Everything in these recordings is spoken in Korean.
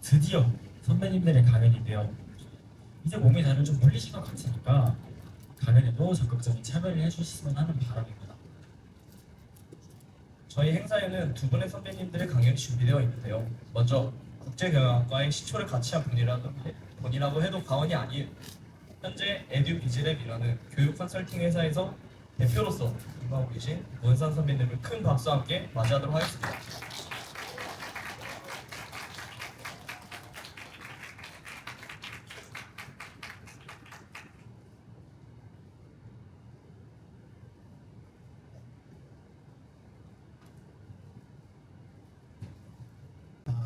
드디어 선배님들의 강연인데요. 이제 몸이 다들 좀 풀리신 것 같으니까 강연에도 적극적인 참여를 해주셨으면 하는 바람입니다. 저희 행사에는 두 분의 선배님들의 강연이 준비되어 있는데요. 먼저 국제경영학과의 시초를 같이 한 분이라고 해도 과언이 아니에요. 현재 에듀비즈랩이라는 교육 컨설팅 회사에서 대표로서 근무하고 계신 문산 선배님을 큰 박수와 함께 맞이하도록 하겠습니다.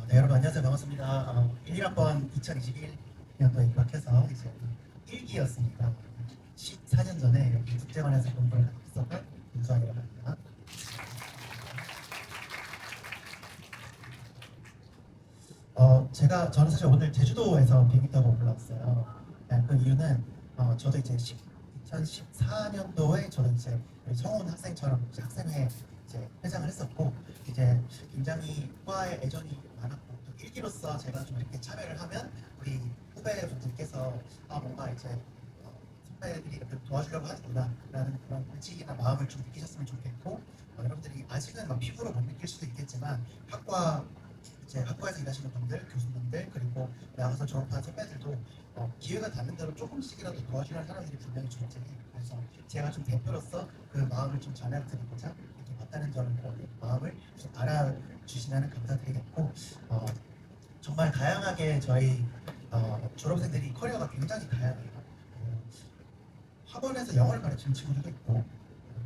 네, 여러분 안녕하세요. 반갑습니다. 11학번 2021년도에 입학해서 이제 1기였으니까 14년 전에 여기 국제관에서 공부를 했었던 윤수환이라고 합니다. 저는 사실 오늘 제주도에서 비행기 타고 올라왔어요. 네, 그 이유는 저도 이제 2014년도에 저도 이제 성훈 학생처럼 이제 학생회 이제 회장을 했었고 이제 굉장히 과에 애정이 많았고 또 일기로서 제가 좀 이렇게 참여를 하면 우리 후배분들께서 뭔가 이제 선배들이 이렇게 도와주려고 하는구나라는 그런 의지나 마음을 좀 느끼셨으면 좋겠고 여러분들이 아직은 막 피부로 못 느낄 수도 있겠지만 이제 학과에서 일하시는 분들, 교수님들 그리고 나가서 졸업한 선배들도 기회가 닿는 대로 조금씩이라도 도와주는 사람들이 분명히 존재해요. 그래서 제가 좀 대표로서 그 마음을 좀 전해드리고자 이렇게 맞다는 점을 마음을 좀 알아주시면 감사드리겠고 정말 다양하게 저희 졸업생들이 커리어가 굉장히 다양해요. 학원에서 영어를 가르치는 친구들도 있고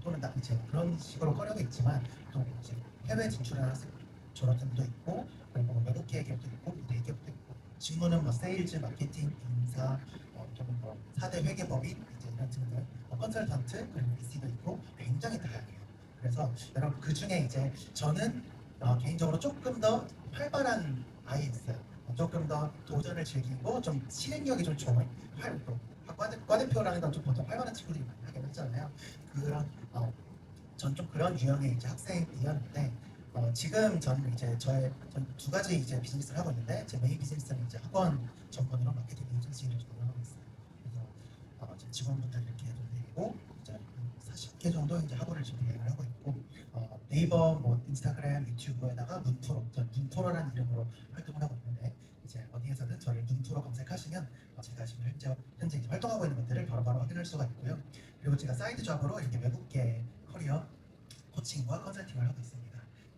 또는 이제 그런 식으로 커리어가 있지만 또 이제 해외 진출하는 학생 졸업생도 있고 그리고 외국 기획업도 있고 대기업도 있고 직무는 뭐 세일즈, 마케팅, 인사, 또는 뭐 4대 회계법인 이제 이런 친구들, 컨설턴트 그리고 VC도 있고 굉장히 다양해요. 그래서 여러분 그 중에 이제 저는 개인적으로 조금 더 활발한 아이였어요. 조금 더 도전을 즐기고 좀 실행력이 좀 좋은 과대표라는 건 좀 보통 활발한 친구들이 많이 하긴 하잖아요. 그런 전 좀 그런 유형의 이제 학생이었는데 지금 저는 이제 전 두 가지 이제 비즈니스를 하고 있는데 제 메인 비즈니스는 이제 학원 전문으로 마케팅 에이전시를 운영하고 있어요. 그래서 제 직원분들 이렇게 좀 데리고 이제 40개 정도 이제 학원을 지금 운영을 하고 있고 네이버, 뭐 인스타그램, 유튜브에다가 문프로, 전 문프로라는 이름으로 활동을 하고 있는데 이제 어디에서든 저를 문프로 검색하시면 제가 지금 현재 이제 활동하고 있는 것들을 바로바로 확인할 수가 있고요. 그리고 제가 사이드 잡으로 이렇게 외국계 커리어 코칭과 컨설팅을 하고 있습니다.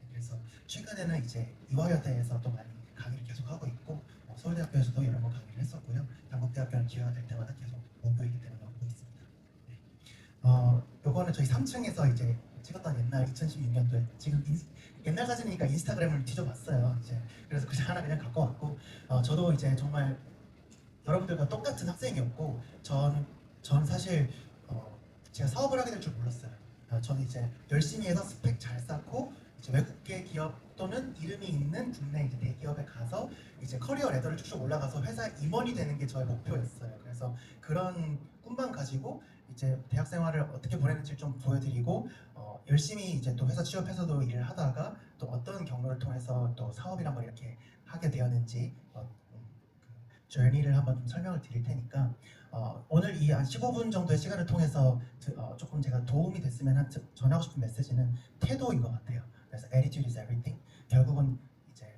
그래서 최근에는 이제 이화여대에서 또 많이 강의를 계속 하고 있고 서울대학교에서도 여러 번 강의를 했었고요. 단국대학교는 기회가 될 때마다 계속 원부이기 때문에 하고 있습니다. 네. 요거는 저희 3층에서 이제 찍었던 옛날 2016년도에 지금 옛날 사진이니까 인스타그램을 뒤져봤어요. 이제 그래서 그냥 하나 그냥 갖고 왔고 저도 이제 정말 여러분들과 똑같은 학생이었고 저는 사실 제가 사업을 하게 될 줄 몰랐어요. 저는 이제 열심히 해서 스펙 잘 쌓고 이제 외국계 기업 또는 이름이 있는 국내 이제 대기업에 가서 이제 커리어 레더를 쭉쭉 올라가서 회사 임원이 되는 게 저의 목표였어요. 그래서 그런 꿈만 가지고 이제 대학 생활을 어떻게 보냈는지 좀 보여드리고 열심히 이제 또 회사 취업해서도 일을 하다가 또 어떤 경로를 통해서 또 사업이란 걸 이렇게 하게 되었는지 저니를 한번 좀 설명을 드릴 테니까 오늘 이 한 15분 정도의 시간을 통해서 조금 제가 도움이 됐으면 전하고 싶은 메시지는 태도인 것 같아요. 그래서 attitude is everything. 결국은 이제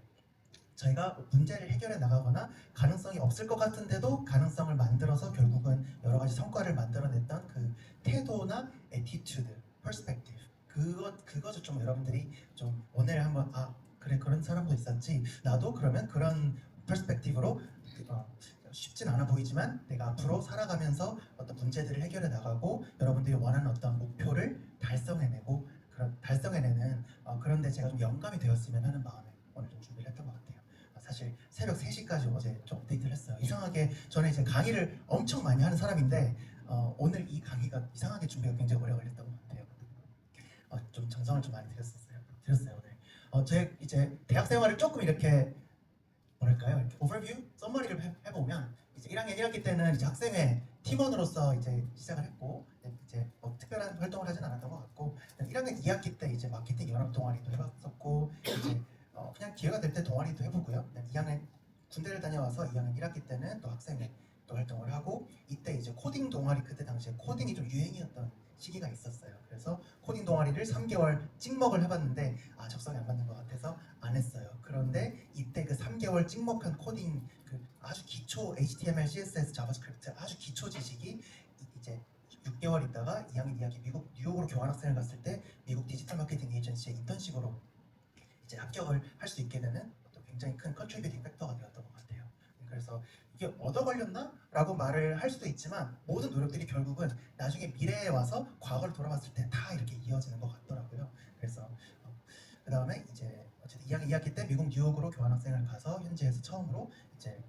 저희가 문제를 해결해 나가거나 가능성이 없을 것 같은데도 가능성을 만들어서 결국은 여러 가지 성과를 만들어냈던 그 태도나 attitude, perspective 그것을 좀 여러분들이 좀 오늘 한번 그래 그런 사람도 있었지 나도 그러면 그런 퍼스펙티브로 쉽진 않아 보이지만 내가 앞으로 살아가면서 어떤 문제들을 해결해 나가고 여러분들이 원하는 어떤 목표를 달성해내고 달성해내는 그런데 제가 좀 영감이 되었으면 하는 마음에 오늘 좀 준비를 했던 것 같아요. 사실 새벽 3시까지 어제 좀 업데이트를 했어요. 이상하게 저는 이제 강의를 엄청 많이 하는 사람인데 오늘 이 강의가 이상하게 준비가 굉장히 오래 걸렸던 것 같아요. 좀 정성을 좀 많이 들였어요 오늘. 제 이제 대학 생활을 조금 이렇게 뭐랄까요? 이렇게 오버뷰, 썸머리를 해보면 이제 1학년 1학기 때는 이제 학생회 팀원으로서 이제 시작을 했고 이제 특별한 활동을 하진 않았던 것 같고 1학년 2학기 때 이제 마케팅 연합 동아리도 해봤었고 이제 그냥 기회가 될 때 동아리도 해보고요. 2학년 군대를 다녀와서 2학년 1학기 때는 또 학생회 또 활동을 하고 이때 이제 코딩 동아리 그때 당시에 코딩이 좀 유행이었던 시기가 있었어요. 그래서 코딩 동아리를 3개월 찍먹을 해봤는데 적성이 안 맞는 것 같아서 안 했어요. 그런데 이때 그 3개월 찍먹한 코딩 그 아주 기초 HTML, CSS, 자바스크립트 아주 기초 지식이 이제 6개월 있다가 2학년 2학기 미국 뉴욕으로 교환학생을 갔을 때 미국 디지털 마케팅 에이전시의 인턴십으로 이제 합격을 할 수 있게 되는 또 굉장히 큰 컨트리뷰팅 팩터가 되었던 것 같아요. 그래서 이게 얻어 걸렸나? 라고 말을 할 수도 있지만 모든 노력들이 결국은 나중에 미래에 와서 과거를 돌아봤을 때 다 이렇게 이어지는 것 같더라고요. 그래서 그 다음에 이제 어쨌든 2학년 2학기 때 미국 뉴욕으로 교환학생을 가서 현지에서 처음으로 이제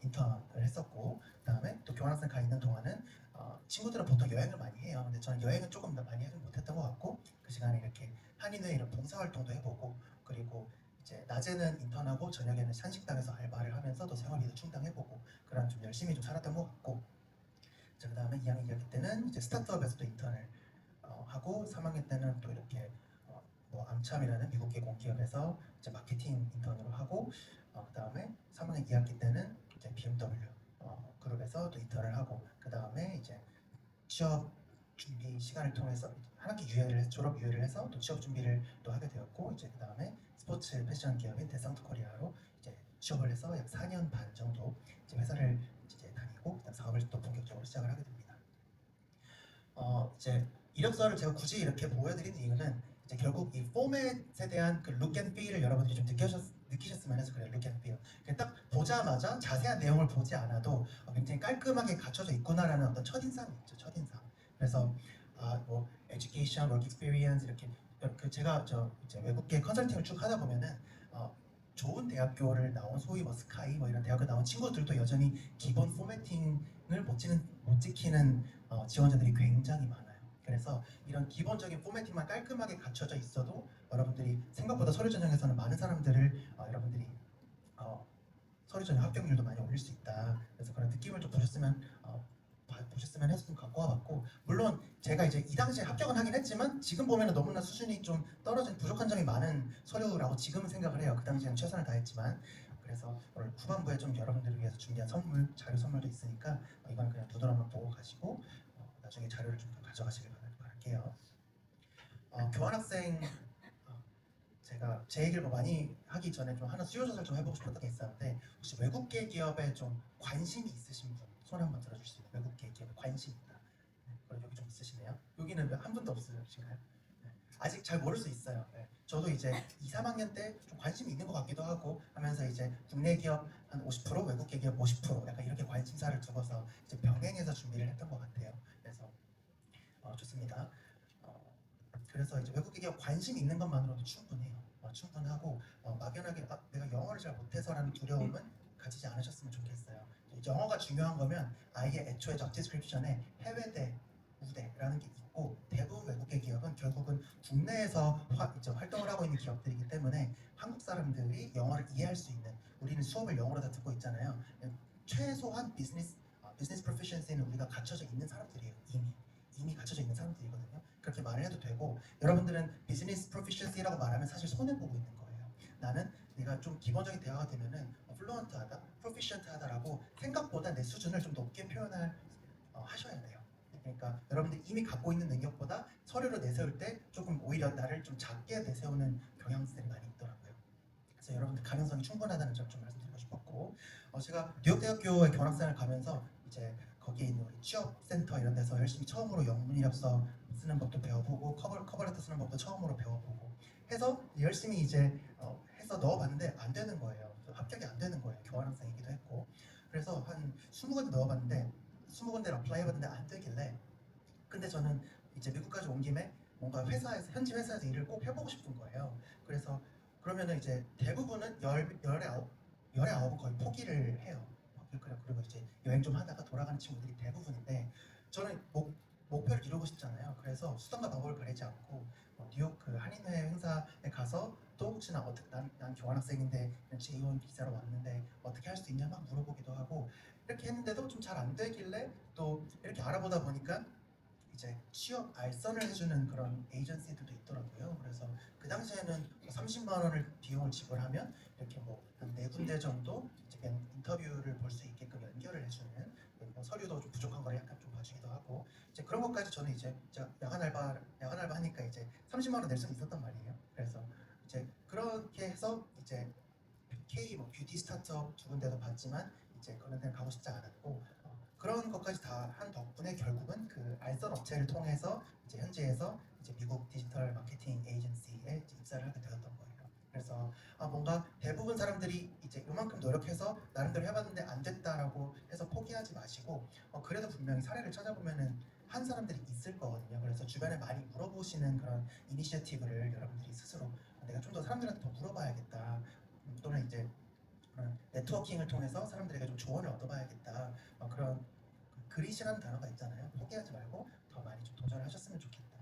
인턴을 했었고 그 다음에 또 교환학생 가 있는 동안은 친구들은 보통 여행을 많이 해요. 근데 저는 여행은 조금 더 많이 하지 못했던 것 같고 그 시간에 이렇게 한인회 이런 봉사활동도 해보고 그리고 이제 낮에는 인턴하고 저녁에는 한식당에서 알바를 하면서 또 생활비도 충당해보고 그런 좀 열심히 좀 살았던 것 같고 그 다음에 2학년 2학기 때는 이제 스타트업에서도 인턴을 하고 3학년 때는 또 이렇게 뭐 암참이라는 미국계 공기업에서 이제 마케팅 인턴으로 하고 그 다음에 3학년 2학기 때는 이제 BMW 그룹에서 또 인턴을 하고 그 다음에 이제 취업 준비 시간을 통해서 한 학기 졸업 유예를 해서 또 취업 준비를 또 하게 되었고 이제 그 다음에 스포츠 패션 기업인 데상트 코리아로 이제 취업을 해서 약 4년 반 정도 이제 회사를 이제 다니고 그다음 사업을 또 본격적으로 시작을 하게 됩니다. 이제 이력서를 제가 굳이 이렇게 보여드리는 이유는 이제 결국 이 포맷에 대한 그 look and feel을 여러분들이 좀 느끼셨으면 해서 그래요. look and feel. 딱 보자마자 자세한 내용을 보지 않아도 굉장히 깔끔하게 갖춰져 있구나라는 어떤 첫인상이 있죠. 첫인상. 그래서 뭐 education, work experience 이렇게 그 제가 이제 외국계 컨설팅을 쭉 하다 보면은 좋은 대학교를 나온 소위 뭐 스카이 뭐 이런 대학교 나온 친구들도 여전히 기본 포매팅을 못 지키는 지원자들이 굉장히 많아요. 그래서 이런 기본적인 포매팅만 깔끔하게 갖춰져 있어도 여러분들이 생각보다 서류 전형에서는 많은 사람들을 여러분들이 서류 전형 합격률도 많이 올릴 수 있다. 그래서 그런 느낌을 좀 보셨으면 해서 좀 갖고 와봤고 물론 제가 이제 이 당시에 합격은 하긴 했지만 지금 보면 너무나 수준이 좀 떨어진 부족한 점이 많은 서류라고 지금은 생각을 해요. 그 당시에는 최선을 다했지만 그래서 오늘 후반부에 좀 여러분들을 위해서 준비한 선물, 자료 선물도 있으니까 이건 그냥 두드러만 보고 가시고 나중에 자료를 좀 가져가시길 바랄게요. 교환학생 제가 제 얘기를 뭐 많이 하기 전에 좀 하나 수요조사를 좀 해보고 싶었던 게 있었는데 혹시 외국계 기업에 좀 관심이 있으신 분 손 한번 들어줄 수 있나요? 외국계 기업에 관심 있다. 그럼 여기 좀 있으시네요. 여기는 한 분도 없으신가요? 네. 아직 잘 모를 수 있어요. 네. 저도 이제 2, 3학년 때 좀 관심이 있는 것 같기도 하고 하면서 이제 국내 기업 한 50%, 외국계 기업 50% 약간 이렇게 관심사를 두고서 이제 병행해서 준비를 했던 것 같아요. 그래서 좋습니다. 그래서 이제 외국계 기업 관심 있는 것만으로도 충분해요. 충분하고 막연하게 내가 영어를 잘 못해서라는 두려움은 가지지 않으셨으면 좋겠어요. 영어가 중요한 거면 아예 애초에 job description에 해외대, 우대라는 게 있고 대부분 외국계 기업은 결국은 국내에서 이제 활동을 하고 있는 기업들이기 때문에 한국 사람들이 영어를 이해할 수 있는 우리는 수업을 영어로 다 듣고 있잖아요. 최소한 비즈니스 프로피션시는 우리가 갖춰져 있는 사람들이에요. 이미 갖춰져 있는 사람들이거든요. 그렇게 말을 해도 되고 여러분들은 비즈니스 프로피션시라고 말하면 사실 손해보고 있는 거예요. 나는 내가 좀 기본적인 대화가 되면은 플루언트하다, 프로피션트하다라고 생각보다 내 수준을 좀 높게 표현을 하셔야 돼요. 그러니까 여러분들이 이미 갖고 있는 능력보다 서류로 내세울 때 조금 오히려 나를 좀 작게 내세우는 경향성이 많이 있더라고요. 그래서 여러분들 가능성이 충분하다는 점 좀 말씀드리고 싶었고 제가 뉴욕대학교에 교환학생을 가면서 이제 거기에 있는 우리 취업센터 이런 데서 열심히 처음으로 영문 이력서 쓰는 법도 배워보고 커버레터 쓰는 법도 처음으로 배워보고 해서 열심히 이제 해서 넣어봤는데 안 되는 거예요. 합격이 안 되는 거예요. 교환학생이기도 했고 그래서 한 20군데 넣어봤는데 20군데를 어플라이 해봤는데 안 되길래 근데 저는 이제 미국까지 온 김에 뭔가 현지 회사에서 일을 꼭 해보고 싶은 거예요. 그래서 그러면은 이제 대부분은 열의 아홉은 거의 포기를 해요. 그리고 이제 여행 좀 하다가 돌아가는 친구들이 대부분인데 저는 목표를 이루고 싶잖아요. 그래서 수단과 방법을 가리지 않고 뉴욕 그 한인회 행사에 가서 또 혹시나 난 교환학생인데 J1 비자로 왔는데 어떻게 할 수 있냐 막 물어보기도 하고 이렇게 했는데도 좀 잘 안 되길래 또 이렇게 알아보다 보니까 이제 취업 알선을 해주는 그런 에이전시들도 있더라고요. 그래서 그 당시에는 30만 원을 비용을 지불하면 이렇게 뭐 한 네 군데 정도 이제 그냥 인터뷰를 볼 수 있게끔 연결을 해주는 뭐 서류도 좀 부족한 걸 약간 좀 봐주기도 하고 이제 그런 것까지 저는 이제 제가 야간 알바 하니까 이제 30만 원 낼 수 있었단 말이에요. 그래서 이제 그렇게 해서 이제 K 뭐 뷰티 스타트업 두 군데도 봤지만 이제 그런 데는 가고 싶지 않았고 그런 것까지 다 한 덕분에 결국은 그 알선 업체를 통해서 이제 현지에서 이제 미국 디지털 마케팅 에이전시에 이제 입사를 하게 되었던 거예요. 그래서 뭔가 대부분 사람들이 이제 요만큼 노력해서 나름대로 해봤는데 안 됐다라고 해서 포기하지 마시고 그래도 분명히 사례를 찾아보면은 한 사람들이 있을 거거든요. 그래서 주변에 많이 물어보시는 그런 이니셔티브를 여러분들이 스스로 내가 좀 더 사람들한테 더 물어봐야겠다. 또는 이제 그런 네트워킹을 통해서 사람들에게 좀 조언을 얻어봐야겠다. 그런 그릿이라는 단어가 있잖아요. 포기하지 말고 더 많이 좀 도전하셨으면 좋겠다.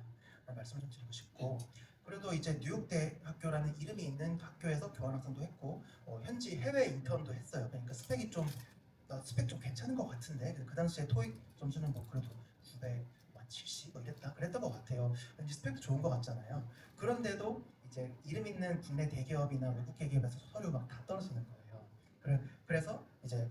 라는 말씀을 좀 드리고 싶고 그래도 이제 뉴욕대 학교라는 이름이 있는 학교에서 교환학생도 했고 현지 해외 인턴도 했어요. 그러니까 스펙이 좀 스펙 좀 괜찮은 것 같은데 그 당시에 토익 점수는 뭐 그래도 900, 70 뭐 그랬던 것 같아요. 왠지 스펙도 좋은 것 같잖아요. 그런데도 이제 이름 있는 국내 대기업이나 외국 대기업에서 서류 막 다 떨어지는 거예요. 그래서 이제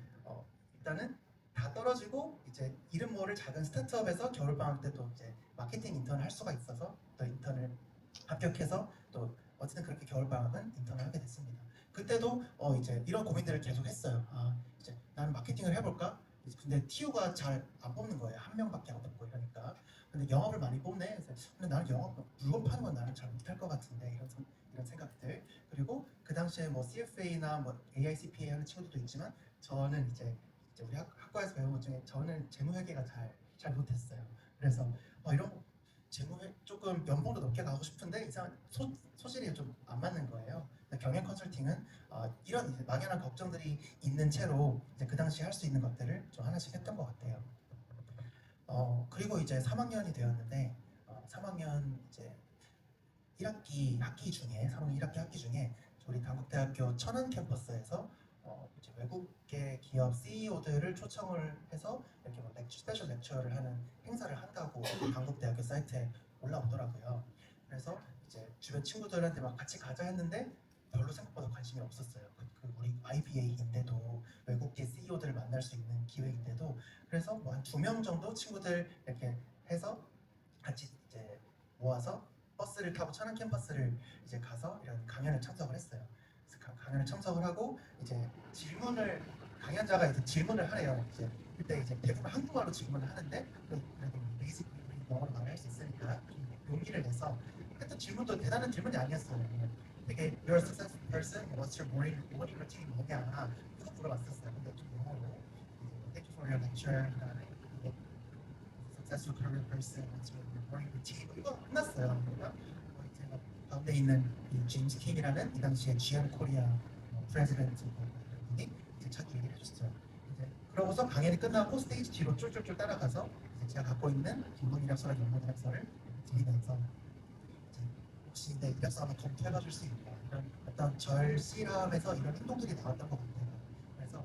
일단은 다 떨어지고 이제 이름 모를 작은 스타트업에서 겨울방학 때 또 이제 마케팅 인턴을 할 수가 있어서 또 인턴을 합격해서 또 어쨌든 그렇게 겨울방학은 인턴을 하게 됐습니다. 그때도 이제 이런 고민들을 계속 했어요. 이제 나는 마케팅을 해볼까? 근데 TU가 잘 안 뽑는 거예요. 한 명밖에 안 뽑고 이러니까. 근데 영업을 많이 뽑네. 그래서 근데 나는 영업 물건 파는 건 나는 잘 못할 것 같은데 이런 생각들. 그리고 그 당시에 뭐 CFA나 뭐 AICPA 하는 친구들도 있지만 저는 이제 우리 학과에서 배운 것 중에 저는 재무회계가 잘 못했어요. 그래서 이런 거 재무회 조금 연봉도 높게 가고 싶은데 이상 소질이 좀 안 맞는 거예요. 경영 컨설팅은 이런 이제 막연한 걱정들이 있는 채로 이제 그 당시 할 수 있는 것들을 좀 하나씩 했던 것 같아요. 그리고 이제 3학년이 되었는데 3학년 이제 1학기 학기 중에 3학년 1학기 학기 중에 우리 단국대학교 천안 캠퍼스에서 이제 외국계 기업 CEO들을 초청을 해서 이렇게 뭐 스페셜 렉처를 하는 행사를 한다고 단국대학교 사이트에 올라오더라고요. 그래서 이제 주변 친구들한테 막 같이 가자 했는데 별로 생각보다 관심이 없었어요. 우리 IBA인데도 외국계 CEO들을 만날 수 있는 기회인데도 그래서 뭐 한 2명 정도 친구들 이렇게 해서 같이 이제 모아서 버스를 타고 천안 캠퍼스를 이제 가서 이런 강연을 참석을 했어요. 그래서 강연을 참석을 하고 이제 강연자가 이제 질문을 하래요. 이제 그때 이제 대부분 한국말로 질문을 하는데 그래도 베이직 영어로 말을 할 수 있으니까 용기를 내서 했던 질문도 대단한 질문이 아니었어요. 되게 You're a successful person. What's your morning routine 뭐냐? 이거 물어봤었어요. 근데 좀 영어로 Thank you for your lecture. successful career person, what's your morning routine? 이거 끝났어요. 그러니까 이제 가운데 있는 이 제임스 킹이라는 이 당시에 GM 코리아 프레지던트 분이 이제 자기 얘기를 해줬어요. 이제 그러고서 강연이 끝나고 스테이지 뒤로 쫄쫄쫄 따라가서 이제 제가 갖고 있는 기본 이력서랑 연봉 이력서를 드리면서 혹시 내 이력서 한번 검토해봐 줄 수 있냐 이런 어떤 절실함에서 이런 행동들이 나왔던 것 같아요. 그래서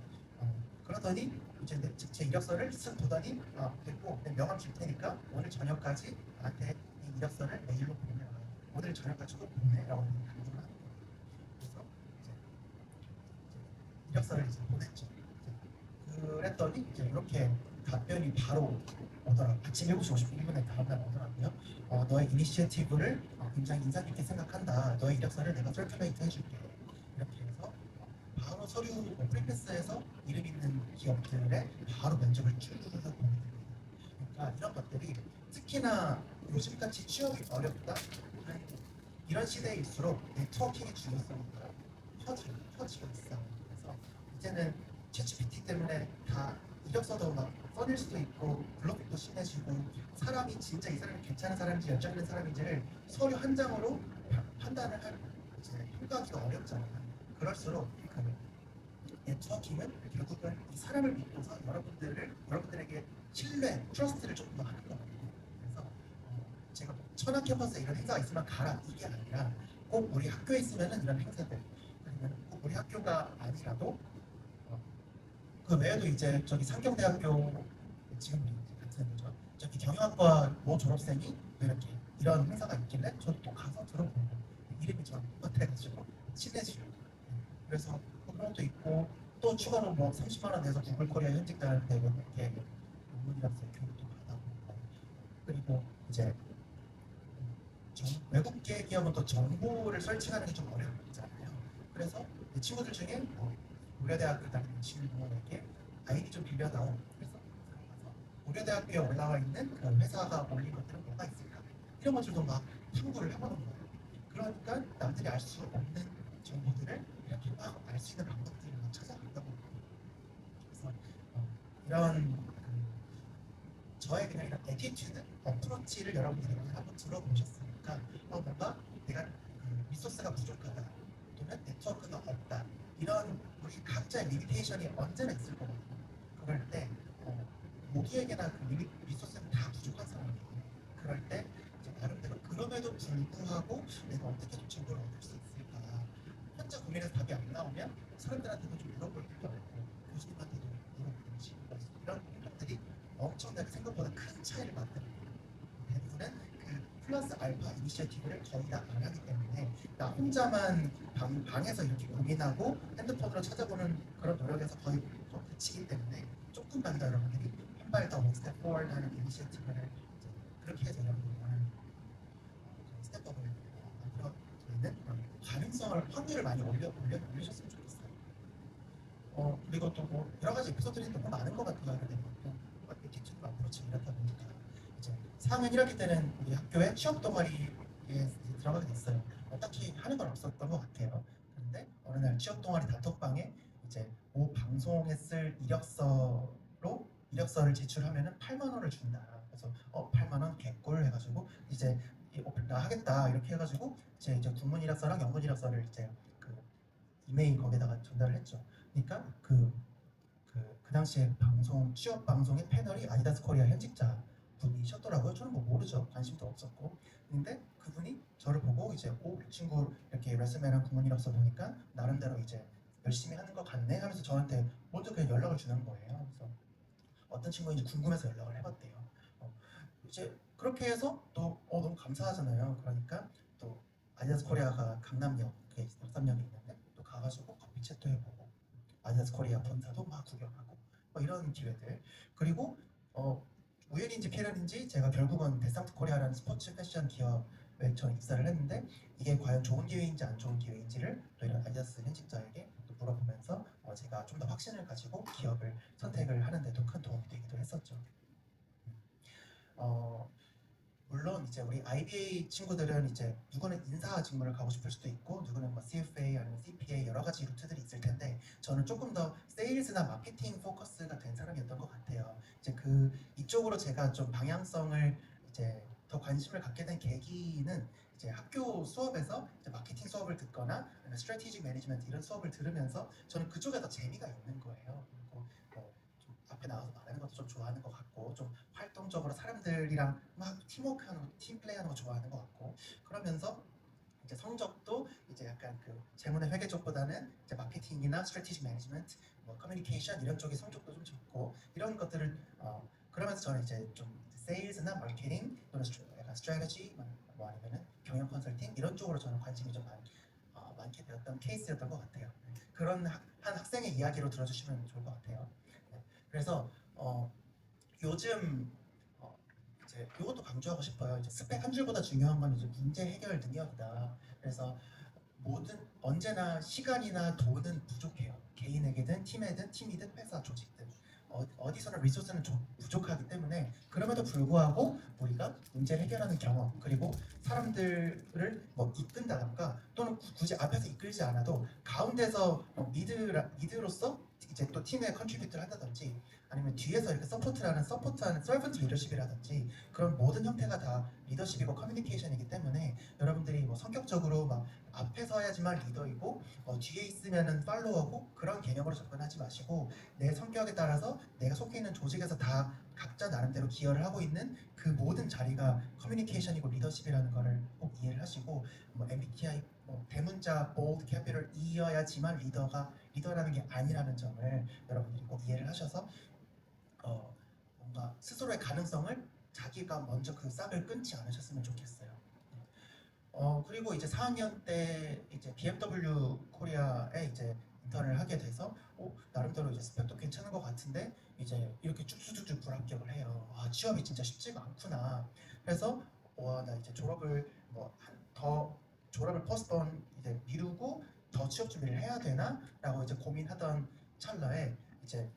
그러더니 이제 제 이력서를 쓱 보더니 됐고 명함 줄 테니까 오늘 저녁까지 나한테 이 이력서를 메일로 보내라. 오늘 저녁까지 꼭 보내라고 강조를 하는 거예요. 그래서 이제 이력서를 이제 보냈죠. 그랬더니 이제 이렇게 답변이 바로 오더라고요. 아침 7시 51분에 다음날 오더라고요. 너의 이니시어티브를 굉장히 인상 깊게 생각한다. 너의 이력서를 내가 설큐레이트 해줄게. 이렇게 해서 바로 서류 프리패스에서 이름 있는 기업들에 바로 면접을 쭈르르 보내드립니다. 그러니까 이런 것들이 특히나 요즘같이 취업이 어렵다 이런 시대일수록 네트워킹의 중요성이 커지고 있어요. 그래서 이제는 챗GPT 때문에 다 이력서도 막 써낼 수도 있고 블로그도 심해지고 사람이 진짜 이 사람이 괜찮은 사람인지 열정 있는 사람인지를 서류 한 장으로 판단을 할 평가하기가 어렵잖아요. 그럴수록 그 네트워킹은 결국은 이 사람을 믿고서 여러분들에게 신뢰, 트러스트를 조금 더 하는 거거든요. 그래서 제가 천안 캠퍼스에 이런 행사가 있으면 가라 이게 아니라 꼭 우리 학교에 있으면은 이런 행사들 아니면 꼭 우리 학교가 아니라도 그 외에도 이제 저기 상경대학교 지금 같은 저기 경영학과 모 졸업생이 이렇게 이런 행사가 있길래 저도 또 가서 들어보고 이름이 저랑 똑같아가지고 친해지고 그래서 그런 것도 있고 또 추가로 뭐 30만 원 내서 구글 코리아 현직자한테 이렇게 논문이라서 교육도 받아보고 그리고 이제 외국계 기업은 또 정보를 설치하는 게 좀 어렵잖아요. 그래서 내 친구들 중에 고려대학교 다니는 친구에게 아이디 좀 빌려다오. 그래서 들어가서 고려대학교에 올라와 있는 그 회사가 올린 것들은 뭐가 있을까? 이런 것들도 막 탐구를 해보는 거예요. 그러니까 남들이 알 수 없는 정보들을 이렇게 막 알 수 있는 방법들을 막 찾아간다고. 그래서 이런 저의 그냥 이런 애티튜드, 어프로치를 여러분들이 한번 들어보셨으니까 뭔가 내가 리소스가 부족하다 또는 네트워크가 없다 이런 우리 각자의 리미테이션이 언제나 있을 거거든요. 그럴 때 모두에게나 그 리소스는 다 부족한 사람이에요. 그럴 때 이제 나름대로 그럼에도 불구하고 내가 어떻게 좀 정보를 얻을 수 있을까 혼자 고민해서 답이 안 나오면 사람들한테도 좀 물어볼 필요 없고 교수님한테도 물어보든지 이런 행동들이 엄청나게 생각보다 큰 차이를 만듭니다. 대부분은 그 플러스 알파 이니시어티브를 거의 다 안 하기 때문에 나 혼자만 방에서 이렇게 고민하고 핸드폰으로 찾아보는 그런 노력에서 거의 좀 그치기 때문에 조금만 더 여러분들이 한 발 더 스텝 포워드 하는 이니시어티브를 이제 그렇게 해서 여러분들이 원하는 스텝업을 만들어내는 그런 가능성을 확률을 많이 올리셨으면 좋겠어요. 그리고 또 뭐 여러 가지 에피소드들이 너무 많은 것 같아요. 근데 에티튜드 앞으로치 이렇다 보니까 이제 4학년 1학기 때는 우리 학교에 취업 동아리에 이제 들어가게 됐어요. 딱히 하는 건 없었던 것 같아요. 그런데 어느 날 취업 동아리 단톡방에 이제 모 방송에 쓸 이력서를 제출하면은 8만 원을 준다. 그래서 8만 원 개꿀 해가지고 이제 나 하겠다 이렇게 해가지고 이제 국문 이력서랑 영문 이력서를 이제 그 이메일 거기다가 전달을 했죠. 그러니까 그 당시에 취업 방송의 패널이 아디다스 코리아 현직자 분이셨더라고요. 저는 뭐 모르죠. 관심도 없었고. 근데 그분이 저를 보고 이제 이 친구 이렇게 레스메랑 국문 이력서 보니까 나름대로 이제 열심히 하는 것 같네 하면서 저한테 먼저 그냥 연락을 주는 거예요. 그래서 어떤 친구인지 궁금해서 연락을 해봤대요. 이제 그렇게 해서 또 너무 감사하잖아요. 그러니까 또 아디다스 코리아가 강남역에 13역에 있는데 또 가가지고 커피 챗도 해보고 아디다스 코리아 본사도 막 구경하고 뭐 이런 기회들. 그리고 우연인지 필연인지 제가 결국은 데상트 코리아라는 스포츠 패션 기업에 저는 입사를 했는데 이게 과연 좋은 기회인지 안 좋은 기회인지를 또 이런 아디다스 현직자에게 또 물어보면서 제가 좀 더 확신을 가지고 기업을 선택을 하는데도 큰 도움이 되기도 했었죠. 어, 물론 이제 우리 IBA 친구들은 이제 누구는 인사 직무를 가고 싶을 수도 있고 누구는 뭐 CFA 아니면 CPA 여러 가지 루트들이 있을 텐데 저는 조금 더 세일즈나 마케팅 포커스가 된 사람이었던 것 같아요. 이제 이쪽으로 제가 좀 방향성을 이제 더 관심을 갖게 된 계기는 이제 학교 수업에서 이제 마케팅 수업을 듣거나 아니면 스트래티직 매니지먼트 이런 수업을 들으면서 저는 그쪽에 더 재미가 있는 거예요. 그리고 좀 앞에 나와서 말하는 것도 좀 좋아하는 것 같고 좀 활동적으로 사람들이랑 막 팀워크하는 거, 팀 플레이하는 거 좋아하는 것 같고 그러면서 이제 성적도 이제 약간 그 재무의 회계 쪽보다는 이제 마케팅이나 스트래티지 매니지먼트, 뭐 커뮤니케이션 이런 쪽의 성적도 좀 좋고 이런 것들을 그러면서 저는 이제 좀 세일즈나 마케팅 또는 약간 스트래티지 뭐 아니면은 경영 컨설팅 이런 쪽으로 저는 관심이 좀 많게 되었던 케이스였던 것 같아요. 그런 한 학생의 이야기로 들어주시면 좋을 것 같아요. 네. 그래서 요즘 이제 이것도 강조하고 싶어요. 이제 스펙 한 줄보다 중요한 건 이제 문제 해결 능력이다. 그래서 언제나 시간이나 돈은 부족해요. 개인에게든 팀에든 팀이든 회사 조직든 어디서나 리소스는 부족하기 때문에 그럼에도 불구하고 우리가 문제를 해결하는 경험 그리고 사람들을 뭐 이끈다던가 또는 굳이 앞에서 이끌지 않아도 가운데서 리드로서 이제 또 팀에 컨트리뷰트를 한다든지 아니면 뒤에서 이렇게 서포트하는 서번트 리더십이라든지 그런 모든 형태가 다 리더십이고 커뮤니케이션이기 때문에 여러분들이 뭐 성격적으로 막 앞에 서야지만 리더이고 뒤에 있으면은 팔로워고 그런 개념으로 접근하지 마시고 내 성격에 따라서 내가 속해 있는 조직에서 다 각자 나름대로 기여를 하고 있는 그 모든 자리가 커뮤니케이션이고 리더십이라는 거를 꼭 이해를 하시고 뭐 MBTI 대문자 bold capital E여야지만 리더라는 게 아니라는 점을 여러분들이 꼭 이해를 하셔서 뭔가 스스로의 가능성을 자기가 먼저 그 싹을 끊지 않으셨으면 좋겠어요. 그리고 이제 4학년 때 이제 BMW 코리아에 이제 인턴을 하게 돼서 나름대로 이제 스펙도 괜찮은 것 같은데 이제 이렇게 쭉쭉쭉 불합격을 해요. 아, 취업이 진짜 쉽지가 않구나. 그래서 와, 나 이제 졸업을 더 졸업을 포스트폰 이제 미루고 더 취업 준비를 해야 되나라고 이제 고민하던 찰나에 이제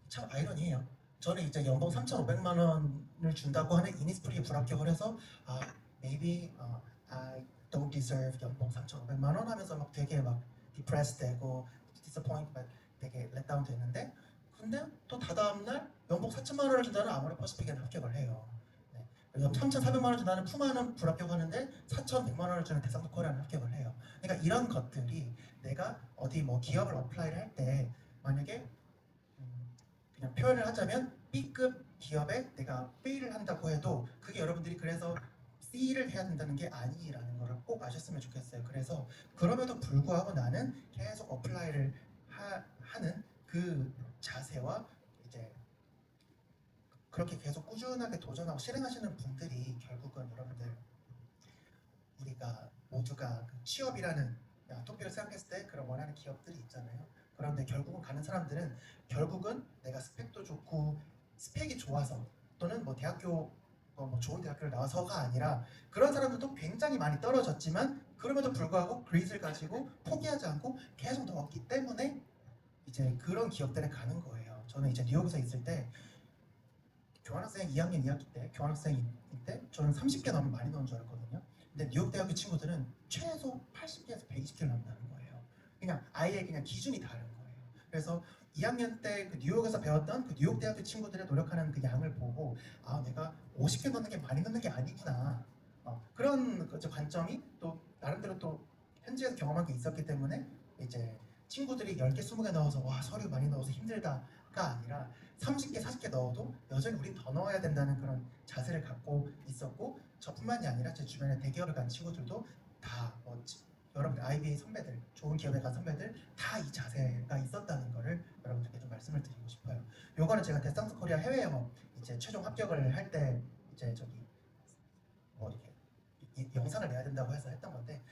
참 아이러니해요. 저는 이제 연봉 3,500만 원을 준다고 하는 이니스프리에 불합격을 해서 maybe I don't deserve 연봉 3,500만 원 하면서 막 되게 막 depressed 되고 disappoint 막 되게 let down 됐는데 근데 또 다다음 날 연봉 4천만 원을 준다는 아모레 퍼시픽에 합격을 해요. 네. 그래서 3,400만 원 준다는 푸마는 불합격하는데 4,100만 원을 주는 대상도 코리아는 합격을 해요. 그러니까 이런 것들이 내가 어디 뭐 기업을 어플라이를 할 때 만약에 그냥 표현을 하자면 B급 기업에 내가 B를 한다고 해도 그게 여러분들이 그래서 C를 해야 된다는 게 아니라는 거를 꼭 아셨으면 좋겠어요. 그래서 그럼에도 불구하고 나는 계속 어플라이를 하는 그 자세와 이제 그렇게 계속 꾸준하게 도전하고 실행하시는 분들이 결국은 여러분들 우리가 모두가 그 취업이라는 토픽을 생각했을 때 그런 원하는 기업들이 있잖아요. 그런데 결국은 가는 사람들은 결국은 내가 스펙도 좋고 스펙이 좋아서 또는 뭐 대학교 뭐 좋은 대학교를 나와서가 아니라 그런 사람들도 굉장히 많이 떨어졌지만 그럼에도 불구하고 그릿을 가지고 포기하지 않고 계속 넣었기 때문에 이제 그런 기업들에 가는 거예요. 저는 이제 뉴욕에서 있을 때 교환학생 2학년 2학기 때 교환학생일 때 저는 30개 넘으면 많이 넣은 줄 알았거든요. 근데 뉴욕 대학교 친구들은 최소 80개에서 120개를 넣는다는 거예요. 그냥 아예 그냥 기준이 다른 거예요. 그래서 2학년 때 그 뉴욕에서 배웠던 그 뉴욕 대학교 친구들의 노력하는 그 양을 보고 내가 50개 넣는 게 많이 넣는 게 아니구나. 그런 관점이 또 나름대로 또 현지에서 경험한 게 있었기 때문에 이제 친구들이 10개, 20개 넣어서 와 서류 많이 넣어서 힘들다가 아니라 30개, 40개 넣어도 여전히 우린 더 넣어야 된다는 그런 자세를 갖고 있었고 저뿐만이 아니라 제 주변에 대기업에 간 친구들도 다 여러분들 IBA 선배들, 좋은 기업에 간 선배들 다 이 자세가 있었다는 거를 여러분들께 좀 말씀을 드리고 싶어요. 요거는 제가 데스상스 코리아 해외 영어 이제 최종 합격을 할 때 이제 뭐 이렇게 영상을 내야 된다고 해서 했던 건데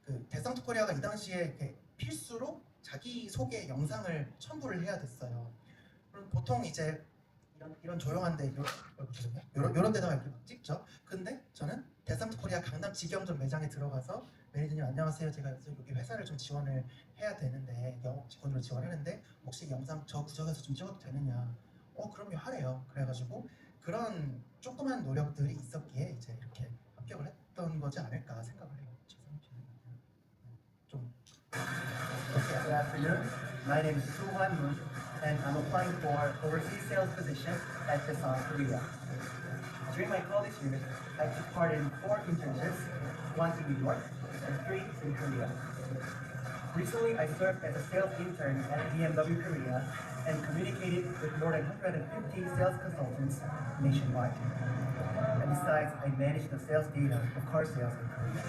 그 데스상스 코리아가 이 당시에 이렇게 필수로 자기 소개 영상을 첨부를 해야 됐어요. 그럼 보통 이제 이런 조용한데 이런 데다가 이렇게 막 찍죠. 근데 저는 데스상스 코리아 강남 직영점 매장에 들어가서 매니저님 안녕하세요. 제가 여기 회사를 좀 지원을 해야 되는데 영업 직원으로 지원하는데 혹시 영상 저 구석에서 좀 찍어도 되느냐? 그럼요 하래요. 그래가지고 그런 조그만 노력들이 있었기에 이제 이렇게 합격을 했던 거지 않을까 생각을 해요. 좀 Okay, good afternoon. My name is Soo-Hwan Moon, and I'm applying for overseas sales position at Daesan, Korea. During my college years, I took part in 4 internships, 1 in New York and 3 in Korea. Recently, I served as a sales intern at BMW Korea and communicated with more than 150 sales consultants nationwide. And besides, I managed the sales data of car sales in Korea.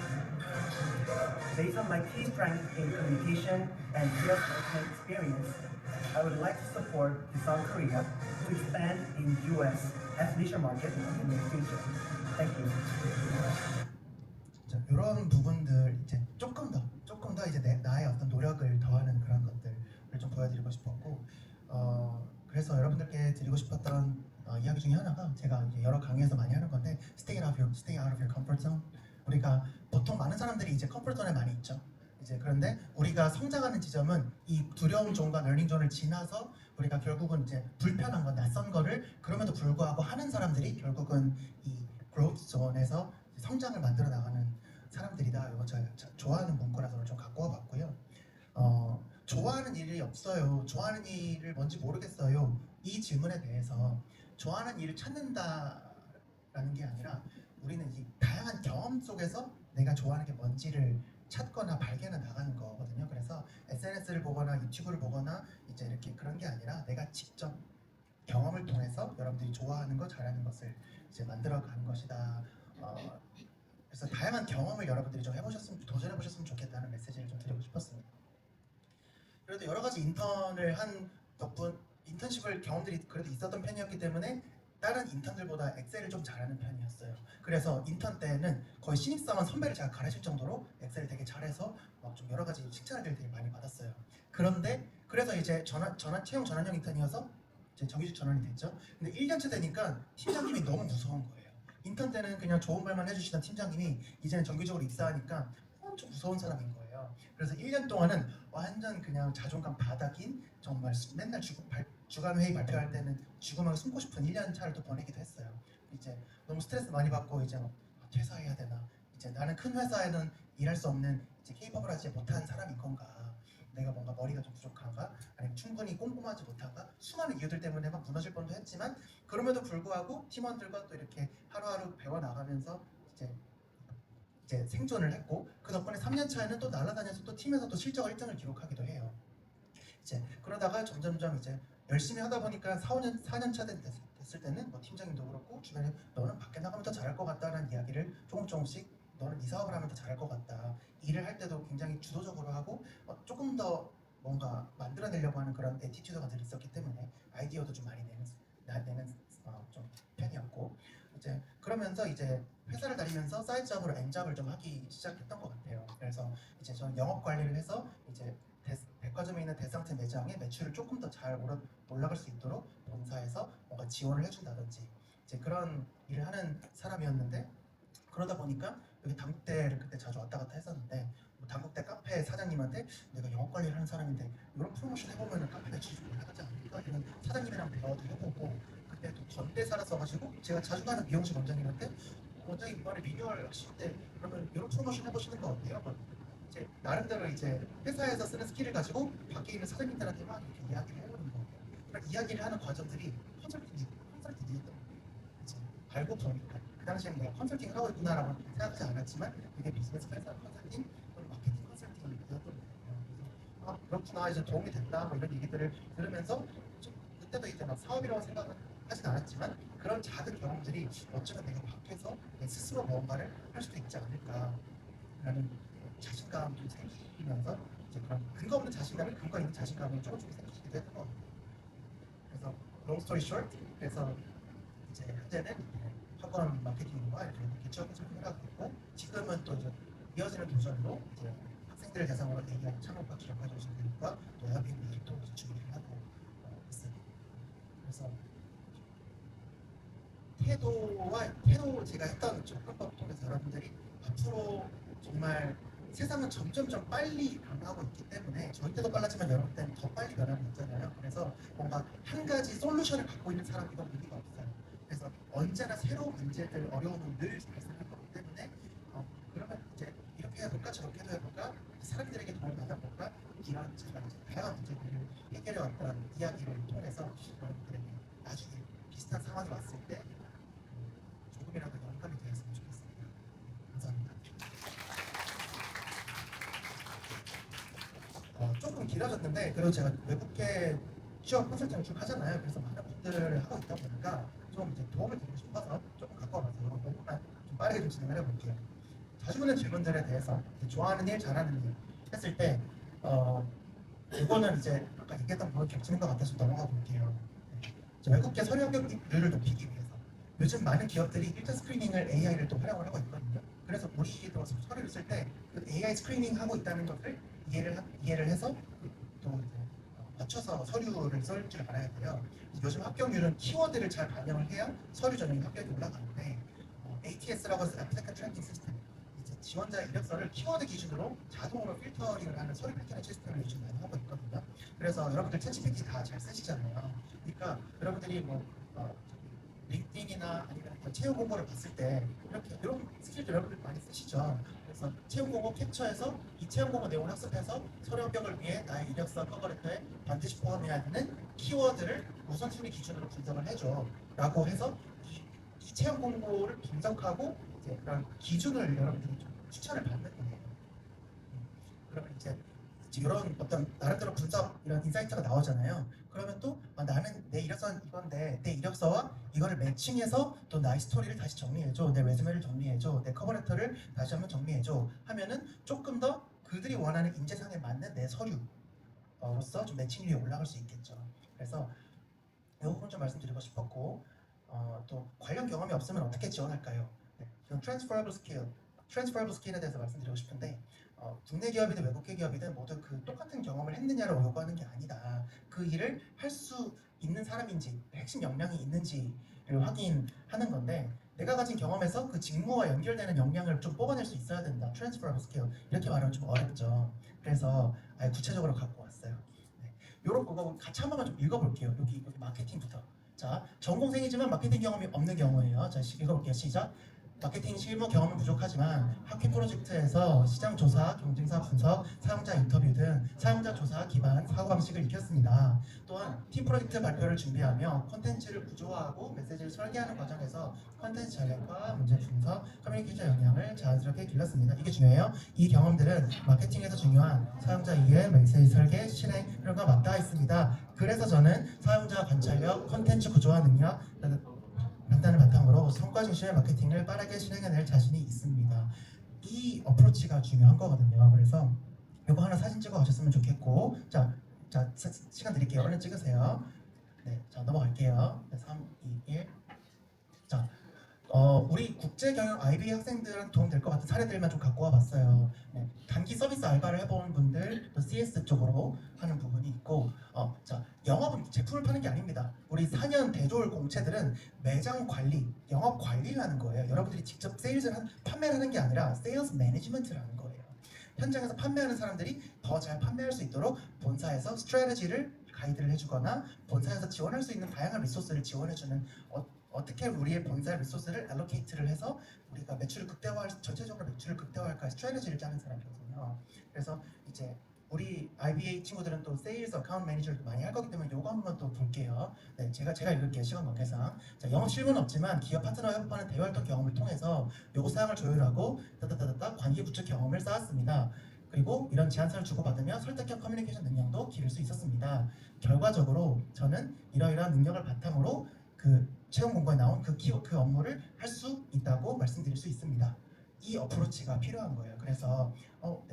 Based on my key strength in communication and sales management experience, I would like to support Daesan Korea to expand in US as leisure market in the future. Thank you. 이런 부분들 이제 조금 더 이제 나의 어떤 노력을 더하는 그런 것들을 좀 보여드리고 싶었고 그래서 여러분들께 드리고 싶었던 이야기 중에 하나가 제가 이제 여러 강의에서 많이 하는 건데 stay out of your comfort zone. 우리가 보통 많은 사람들이 이제 컴포트 존에 많이 있죠. 이제 그런데 우리가 성장하는 지점은 이 두려움 존과 러닝 존을 지나서 우리가 결국은 이제 불편한 거, 낯선 거를 그럼에도 불구하고 하는 사람들이 결국은 이 그로우스 존에서 성장을 만들어 나가는 사람들이다. 이거 제가 좋아하는 문구라서 오늘 좀 갖고 와봤고요. 좋아하는 일이 없어요. 좋아하는 일을 뭔지 모르겠어요. 이 질문에 대해서 좋아하는 일을 찾는다라는 게 아니라 우리는 이 다양한 경험 속에서 내가 좋아하는 게 뭔지를 찾거나 발견해 나가는 거거든요. 그래서 SNS를 보거나 유튜브를 보거나 이제 이렇게 그런 게 아니라 내가 직접 경험을 통해서 여러분들이 좋아하는 거 잘하는 것을 이제 만들어가는 것이다. 그래서 다양한 경험을 여러분들이 좀 도전해보셨으면 좋겠다는 메시지를 좀 드리고 싶었습니다. 그래도 여러 가지 인턴을 한 덕분 인턴십을 경험들이 그래도 있었던 편이었기 때문에 다른 인턴들보다 엑셀을 좀 잘하는 편이었어요. 그래서 인턴 때는 거의 신입사원 선배를 제가 가르칠 정도로 엑셀을 되게 잘해서 막 좀 여러 가지 칭찬을 되게 많이 받았어요. 그런데 그래서 이제 채용 전환형 인턴이어서 이제 정규직 전환이 됐죠. 근데 1년차 되니까 팀장님이 너무 무서운 거예요. 인턴 때는 그냥 좋은 말만 해주시던 팀장님이 이제는 정규직으로 입사하니까 엄청 무서운 사람인 거예요. 그래서 1년 동안은 완전 그냥 자존감 바닥인 정말 맨날 주간 회의 발표할 때는 죽음하게 숨고 싶은 1년 차를 또 보내기도 했어요. 이제 너무 스트레스 많이 받고 이제 퇴사해야 되나? 이제 나는 큰 회사에는 일할 수 없는 이제 케이팝을 하지 못한 사람인 건가? 내가 뭔가 머리가 좀 부족한가? 아니면 충분히 꼼꼼하지 못한가? 수많은 이유들 때문에 막 무너질 뻔도 했지만 그럼에도 불구하고 팀원들과 또 이렇게 하루하루 배워 나가면서 이제 생존을 했고 그 덕분에 3년 차에는 또 날아다녀서 또 팀에서 또 실적 1등을 기록하기도 해요. 이제 그러다가 점점점 이제 열심히 하다 보니까 4년 차 됐을 때는 뭐 팀장님도 그렇고 주변에 너는 밖에 나가면 더 잘할 것 같다는 이야기를 조금씩 너는 이 사업을 하면 더 잘할 것 같다. 일을 할 때도 굉장히 주도적으로 하고 조금 더 뭔가 만들어내려고 하는 그런 애티튜드가 늘 있었기 때문에 아이디어도 좀 많이 내는 좀 편이었고 이제 그러면서 이제 회사를 다니면서 사이드 잡으로 N잡을 좀 하기 시작했던 것 같아요. 그래서 이제 저는 영업 관리를 해서 이제 백화점에 있는 대상템 매장의 매출을 조금 더 잘 올라갈 수 있도록 본사에서 뭔가 지원을 해준다든지 이제 그런 일을 하는 사람이었는데 그러다 보니까 여기 당국대를 그때 자주 왔다 갔다 했었는데 뭐 당국대 카페 사장님한테 내가 영업 관리를 하는 사람인데 이런 프로모션 해보면 카페 매출이 좀 올라가지 않을까? 이런 사장님이랑 대화도 해보고 그때 또 건대 살았어가지고 제가 자주 가는 미용실 원장님한테 원장님 이번에 리뉴얼 하실 때 그러면 이런 프로모션 해보시는 거 어때요? 막 이제 나름대로 이제 회사에서 쓰는 스킬을 가지고 밖에 있는 사장님들한테 막 이렇게 이야기를 해보는 거예요. 그런 이야기를 하는 과정들이 컨설팅이었던 거예요. 이제 알고 보니까 그 당시에 내가 컨설팅을 하고 있구나라고 생각하지 않았지만 그게 비즈니스 컨설팅 또는 마케팅 컨설팅이었던 거예요. 그래서 그렇구나 이제 도움이 된다 뭐 이런 얘기들을 들으면서 좀 그때도 이제 막 사업이라고 생각은 하진 않았지만 그런 작은 경험들이 어쩌면 내가 밖에서 내 스스로 뭔가를 할 수도 있지 않을까라는 자신감도 생기면서 이제 그런 근거 없는 자신감을 근거 있는 자신감을 조금씩 생기기도 했던 것 같아요. 그래서 long story short 그래서 이제 현재는 학원 마케팅과 이렇게 개척 컨설팅을 하고 있고 지금은 또 이제 이어지는 도전으로 이제 학생들을 대상으로 AI 창업과 기업화 정신 교육과 또 에어비앤비를 또 이제 준비를 하고 있습니다. 그래서 태도 제가 했던 접근법 통해서 여러분들이 앞으로 정말 세상은 점점점 빨리 변하고 있기 때문에 저희 때도 빨랐지만 여러분 때는 더 빨리 변하고 있잖아요. 그래서 뭔가 한 가지 솔루션을 갖고 있는 사람이 너무 의미가 없어요. 그래서 언제나 새로운 문제들, 어려움은 늘 발생할 거기 때문에 그러면 이제 이렇게 해볼까 저렇게 해볼까 사람들에게 도움을 받아볼까 이런 제가 이제 다양한 문제들을 해결해왔던 이야기를 통해서 여러분들에게 나중에 비슷한 상황이 왔을 때 조금이라도 영감이 되었으면 좋겠습니다. 감사합니다. 조금 길어졌는데 그래도 제가 외국계 취업 컨설팅을 쭉 하잖아요. 그래서 많은 분들을 하고 있다 보니까 좀 이제 도움을 드리고 싶어서 조금 갖고 와서 이런 부분만 좀 빠르게 좀 진행을 해볼게요. 자주 보는 질문들에 대해서 좋아하는 일, 잘하는 일 했을 때 이거는 이제 아까 얘기했던 부분 겹치는 것 같아서 넘어가 볼게요. 외국계 서류 합격률을 높이기 위해서 요즘 많은 기업들이 1차 스크리닝을 AI를 또 활용을 하고 있거든요. 그래서 우리도 서류를 쓸 때 AI 스크리닝 하고 있다는 것을 이해를 해서 또 이제 맞춰서 서류를 쓸 줄 알아야 돼요. 요즘 합격률은 키워드를 잘 반영을 해야 서류 전형이 합격이 올라가는데 ATS라고 해서 Applicant Tracking System 이제 지원자 이력서를 키워드 기준으로 자동으로 필터링을 하는 서류 패턴의 시스템을 요즘 많이 하고 있거든요. 그래서 여러분들 챗GPT 다 잘 쓰시잖아요. 그러니까 여러분들이 뭐 링크드인이나 아니면 채용 공고를 봤을 때 이런 스킬도 여러분들 많이 쓰시죠. 그래서 채용 공고 캡처해서 이 채용 공고 내용을 학습해서 서류 합격을 위해 나의 이력서 커버레터에 반드시 포함해야 하는 키워드를 우선순위 기준으로 분석을 해줘 라고 해서 이 채용 공고를 분석하고 이제 그런 기준을 여러분들이 좀 추천을 받는 거예요. 그러면 이제 이런 어떤 나름대로 분석 이런 인사이트가 나오잖아요. 그러면 또 나는 내 이력서는 이건데 내 이력서와 이거를 매칭해서 또 나의 스토리를 다시 정리해줘, 내 레즈메를 정리해줘, 내 커버레터를 다시 한번 정리해줘 하면은 조금 더 그들이 원하는 인재상에 맞는 내 서류로서 좀 매칭률이 올라갈 수 있겠죠. 그래서 이 부분 좀 말씀드리고 싶었고 또 관련 경험이 없으면 어떻게 지원할까요? 네, 이건 transferable skill에 대해서 말씀드리고 싶은데 국내 기업이든 외국계 기업이든 모두 그 똑같은 경험을 했느냐를 요구하는 게 아니다. 그 일을 할 수 있는 사람인지 핵심 역량이 있는지를 확인하는 건데 내가 가진 경험에서 그 직무와 연결되는 역량을 좀 뽑아낼 수 있어야 된다. transferable skill 이렇게 말하면 좀 어렵죠. 그래서 아예 구체적으로 갖고 왔어요. 네. 요런 거 같이 한 번만 좀 읽어볼게요. 여기 마케팅부터. 자, 전공생이지만 마케팅 경험이 없는 경우예요. 자, 읽어볼게요. 시작. 마케팅 실무 경험은 부족하지만 학회 프로젝트에서 시장 조사, 경쟁사 분석, 사용자 인터뷰 등 사용자 조사 기반 사고방식을 익혔습니다. 또한 팀 프로젝트 발표를 준비하며 콘텐츠를 구조화하고 메시지를 설계하는 과정에서 콘텐츠 전략과 문제 분석, 커뮤니케이션 역량을 자연스럽게 길렀습니다. 이게 중요해요. 이 경험들은 마케팅에서 중요한 사용자 이해, 메시지 설계, 실행 이런 거 맞닿아 있습니다. 그래서 저는 사용자 관찰력, 콘텐츠 구조화 능력, 판단을 바탕으로 성과 중심의 마케팅을 빠르게 실행해낼 자신이 있습니다. 이 어프로치가 중요한 거거든요. 그래서 이거 하나 사진 찍어 가셨으면 좋겠고, 자, 시간 드릴게요. 얼른 찍으세요. 네, 자 넘어갈게요. 3, 2, 1. 자, 우리 국제 경영 IB 학생들한테 도움 될 것 같은 사례들만 좀 갖고 와봤어요. 네, 단기 서비스 알바를 해본 분들, 또 CS 쪽으로 하는 부분이 있고, 자, 영업은 제품을 파는 게 아닙니다. 우리 4년 대졸 공채들은 매장 관리, 영업 관리를 하는 거예요. 여러분들이 직접 판매를 하는 게 아니라 세일즈 매니지먼트를 하는 거예요. 현장에서 판매하는 사람들이 더 잘 판매할 수 있도록 본사에서 스트래티지를 가이드를 해주거나 본사에서 지원할 수 있는 다양한 리소스를 지원해주는 어떻게 우리의 본사 리소스를 알로케이트를 해서 우리가 매출을 전체적으로 매출을 극대화할까 스트래티지를 짜는 사람이거든요. 그래서 이제 우리 IBA 친구들은 또 세일즈 어카운트 매니저를 많이 할 거기 때문에 요거 한번 또 볼게요. 네, 제가 읽을게요. 시간 관계상. 자, 영업 실무는 없지만 기업 파트너와 협업하는 대활동 경험을 통해서 요구 사항을 조율하고 관계 구축 경험을 쌓았습니다. 그리고 이런 제안서를 주고받으며 설득형 커뮤니케이션 능력도 기를 수 있었습니다. 결과적으로 저는 이러이러한 능력을 바탕으로 그 채용 공고에 나온 그 업무를 할 수 있다고 말씀드릴 수 있습니다. 이 어프로치가 필요한 거예요. 그래서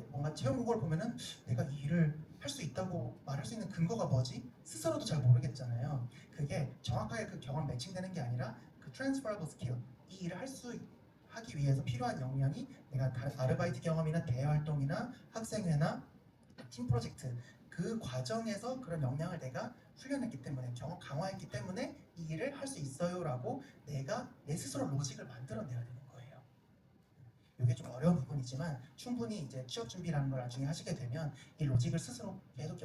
뭔가 채용 공고를 보면은 내가 이 일을 할 수 있다고 말할 수 있는 근거가 뭐지? 스스로도 잘 모르겠잖아요. 그게 정확하게 그 경험 매칭되는 게 아니라 그 transferable skill, 이 일을 하기 위해서 필요한 역량이 내가 다른 아르바이트 경험이나 대외 활동이나 학생회나 팀 프로젝트 그 과정에서 그런 역량을 내가 훈련했기 때문에 경험 강화했기 때문에 이 일을 할 수 있어요라고 내가 내 스스로 로직을 만들어내야 되는 거예요. 이게 좀 어려운 부분이지만 충분히 이제 취업 준비라는 걸 나중에 하시게 되면 이 로직을 스스로 계속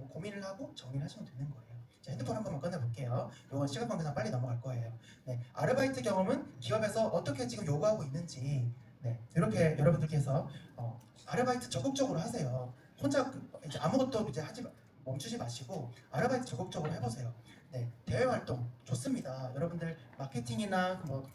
고민을 하고 정리를 하시면 되는 거예요. 자, 핸드폰 한 번만 꺼내볼게요. 이건 시간 관계상 빨리 넘어갈 거예요. 네, 아르바이트 경험은 기업에서 어떻게 지금 요구하고 있는지 이렇게 여러분들께서 아르바이트 적극적으로 하세요. 혼자 이제 아무것도 이제 멈추지 마시고 아르바이트 적극적으로 해보세요. 네, 대외 활동 좋습니다. 여러분들 마케팅이나 뭐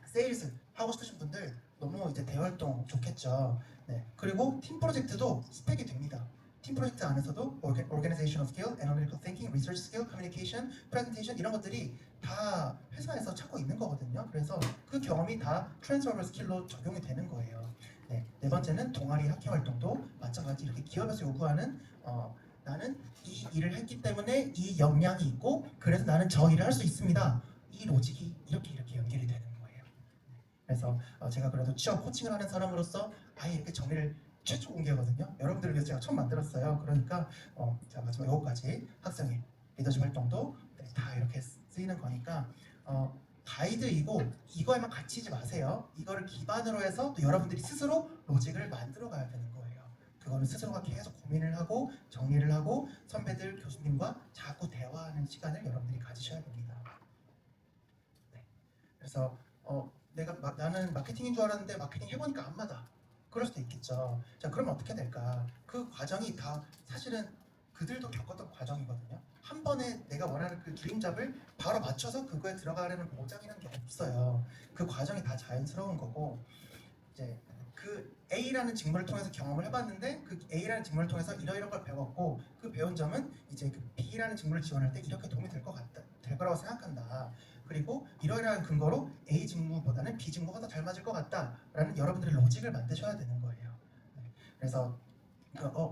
세일즈 하고 싶으신 분들 너무 이제 대외 활동 좋겠죠. 네, 그리고 팀 프로젝트도 스펙이 됩니다. 팀 프로젝트 안에서도 organizational skill, analytical thinking, research skill, communication, presentation 이런 것들이 다 회사에서 찾고 있는 거거든요. 그래서 그 경험이 다 transferable skill로 적용이 되는 거예요. 네, 네 번째는 동아리 학회 활동도 마찬가지 이렇게 기업에서 요구하는 나는 이 일을 했기 때문에 이 역량이 있고 그래서 나는 저 일을 할 수 있습니다. 이 로직이 이렇게 연결이 되는 거예요. 그래서 제가 그래도 취업 코칭을 하는 사람으로서 아예 이렇게 정리를 최초 공개거든요. 여러분들을 위해서 제가 처음 만들었어요. 그러니까 자 마지막 요거까지 학생회 리더십 활동도 다 이렇게 쓰이는 거니까 가이드이고 이거에만 갇히지 마세요. 이거를 기반으로 해서 또 여러분들이 스스로 로직을 만들어 가야 되는 거예요. 그거는 스스로가 계속 고민을 하고 정리를 하고 선배들 교수님과 자꾸 대화하는 시간을 여러분들이 가지셔야 됩니다. 네. 그래서 나는 마케팅인 줄 알았는데 마케팅 해보니까 안 맞아. 그럴 수도 있겠죠. 자, 그러면 어떻게 될까? 그 과정이 다 사실은 그들도 겪었던 과정이거든요. 한 번에 내가 원하는 그 드림잡을 바로 맞춰서 그거에 들어가려는 보장이라는 게 없어요. 그 과정이 다 자연스러운 거고 이제 그 A라는 직무를 통해서 경험을 해봤는데 그 A라는 직무를 통해서 이러이런 걸 배웠고 그 배운 점은 이제 그 B라는 직무를 지원할 때 이렇게 도움이 될 거라고 생각한다. 그리고 이러이러한 근거로 A 직무보다는 B 직무가 더 잘 맞을 것 같다라는 여러분들의 로직을 만드셔야 되는 거예요. 네. 그래서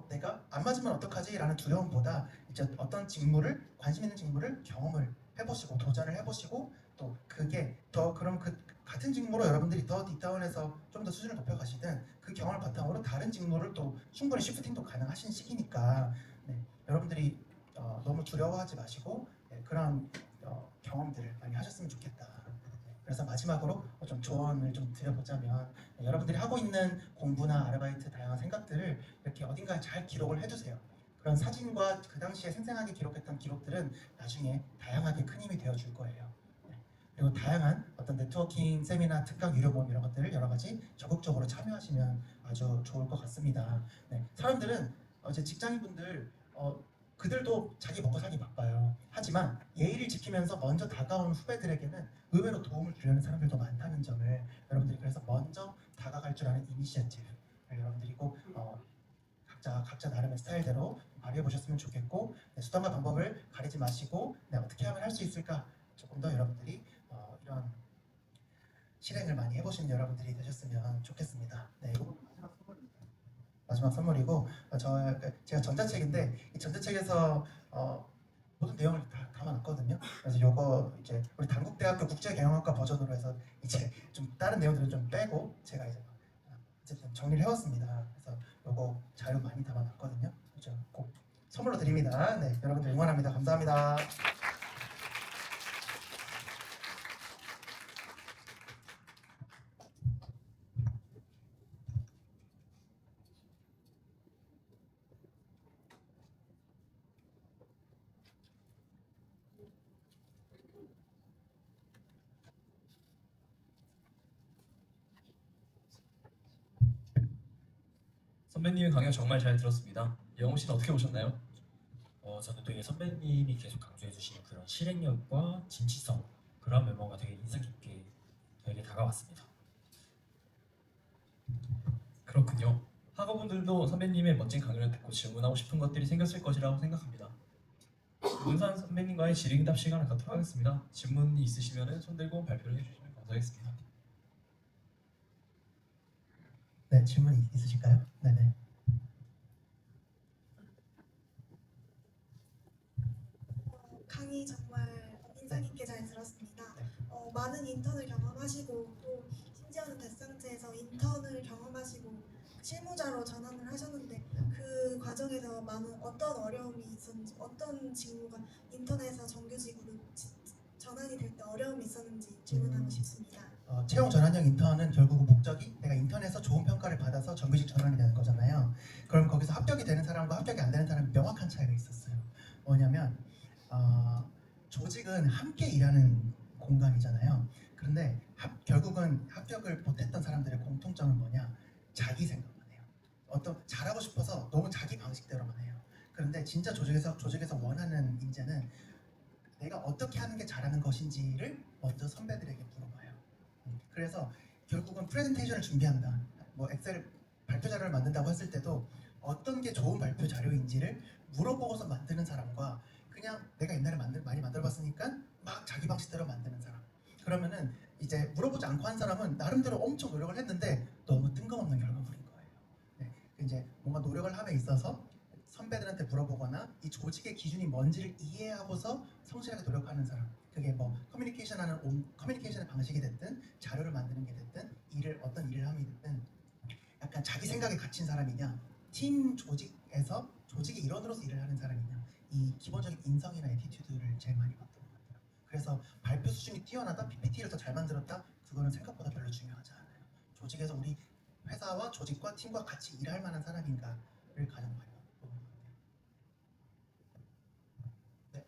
내가 안 맞으면 어떡하지? 라는 두려움보다 이제 어떤 직무를 관심 있는 직무를 경험을 해보시고 도전을 해보시고 또 그게 더 그럼 그 같은 직무로 여러분들이 더 딥다운해서 좀 더 수준을 높여가시든 그 경험을 바탕으로 다른 직무를 또 충분히 시프팅도 가능하신 시기니까 네, 여러분들이 너무 두려워하지 마시고 네, 그런 경험들을 많이 하셨으면 좋겠다. 네, 그래서 마지막으로 좀 조언을 좀 드려보자면 네, 여러분들이 하고 있는 공부나 아르바이트 다양한 생각들을 이렇게 어딘가에 잘 기록을 해두세요. 그런 사진과 그 당시에 생생하게 기록했던 기록들은 나중에 다양하게 큰 힘이 되어줄 거예요. 네. 그리고 다양한 어떤 네트워킹, 세미나, 특강, 유료 모임 이런 것들을 여러 가지 적극적으로 참여하시면 아주 좋을 것 같습니다. 네. 사람들은 이제 직장인분들 그들도 자기 먹고 살기 바빠요. 하지만 예의를 지키면서 먼저 다가오는 후배들에게는 의외로 도움을 주려는 사람들도 많다는 점을 여러분들이 그래서 먼저 다가갈 줄 아는 이니시어티브를 여러분들이 꼭 각자 나름의 스타일대로 발휘해 보셨으면 좋겠고 네, 수단과 방법을 가리지 마시고 네, 어떻게 하면 할 수 있을까 조금 더 여러분들이 이런 실행을 많이 해보시는 여러분들이 되셨으면 좋겠습니다. 네, 이거 마지막 선물이고 제가 전자책인데 이 전자책에서 모든 내용을 다 담아놨거든요. 그래서 요거 이제 우리 단국대학교 국제경영학과 버전으로 해서 이제 좀 다른 내용들을 좀 빼고 제가 이제 어쨌든 정리를 해왔습니다. 그래서 요거 자료 많이 담아놨거든요. 그죠? 꼭 선물로 드립니다. 네, 여러분들 응원합니다. 감사합니다. 선배님의 강연 정말 잘 들었습니다. 영호 씨는 어떻게 보셨나요? 저는 되게 선배님이 계속 강조해주시는 그런 실행력과 진취성 그런 메모가 되게 인상 깊게 되게 다가왔습니다. 그렇군요. 학우분들도 선배님의 멋진 강연을 듣고 질문하고 싶은 것들이 생겼을 것이라고 생각합니다. 문산 선배님과의 질의응답 시간을 갖도록 하겠습니다. 질문이 있으시면 손 들고 발표를 해주시면 감사하겠습니다. 네, 질문 있으실까요? 네네. 강의 정말 인상 깊게 잘 들었습니다. 네. 많은 인턴을 경험하시고 또 심지어는 데스상트에서 인턴을 경험하시고 실무자로 전환을 하셨는데 그 과정에서 많은 어떤 어려움이 있었는지 어떤 직무가 인턴에서 정규직으로 전환이 될 때 어려움이 있었는지 질문하고 싶습니다. 채용 전환형 인턴은 결국 목적이 내가 인턴에서 좋은 평가를 받아서 정규직 전환이 되는 거잖아요. 그럼 거기서 합격이 되는 사람과 합격이 안 되는 사람이 명확한 차이가 있었어요. 뭐냐면 조직은 함께 일하는 공간이잖아요. 그런데 결국은 합격을 못했던 사람들의 공통점은 뭐냐? 자기 생각만 해요. 잘하고 싶어서 너무 자기 방식대로만 해요. 그런데 진짜 조직에서 원하는 인재는 내가 어떻게 하는 게 잘하는 것인지를 먼저 선배들에게 물어봐요. 그래서 결국은 프레젠테이션을 준비한다. 뭐 엑셀 발표 자료를 만든다고 했을 때도 어떤 게 좋은 발표 자료인지를 물어보고서 만드는 사람과 그냥 내가 옛날에 많이 만들어봤으니까 막 자기 방식대로 만드는 사람. 그러면은 이제 물어보지 않고 한 사람은 나름대로 엄청 노력을 했는데 너무 뜬금없는 결과물인 거예요. 네, 이제 뭔가 노력을 함에 있어서 선배들한테 물어보거나 이 조직의 기준이 뭔지를 이해하고서 성실하게 노력하는 사람. 그게 뭐 커뮤니케이션의 방식이 됐든 자료를 만드는 게 됐든 어떤 일을 함이 됐든 약간 자기 생각에 갇힌 사람이냐 팀 조직에서 조직의 일원으로서 일을 하는 사람이냐 이 기본적인 인성이나 애티튜드를 제일 많이 봤던 것 같아요. 그래서 발표 수준이 뛰어나다 PPT를 더 잘 만들었다 그거는 생각보다 별로 중요하지 않아요. 조직에서 우리 회사와 조직과 팀과 같이 일할 만한 사람인가를 가장 많이 보는 것 같아요. 네.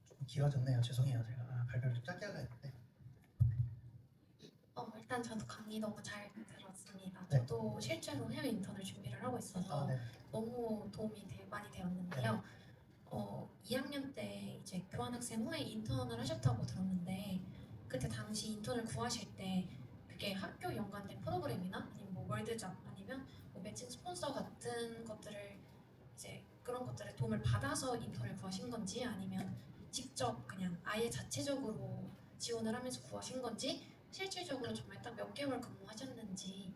조금 길어졌네요. 죄송해요. 제가 발표를 좀 짧게 하려 했는데. 일단 저도 강의 너무 잘 들었습니다. 네. 저도 실제로 해외 인턴을 준비를 하고 있어서 네. 너무 도움이 많이 되었는데요. 2학년 때 이제 교환학생 후에 인턴을 하셨다고 들었는데 그때 당시 인턴을 구하실 때 그게 학교 연관된 프로그램이나 아니면 뭐 월드잡 아니면 뭐 매칭 스폰서 같은 것들을 이제 그런 것들의 도움을 받아서 인턴을 구하신 건지 아니면 직접 그냥 아예 자체적으로 지원을 하면서 구하신 건지 실질적으로 정말 딱 몇 개월 근무하셨는지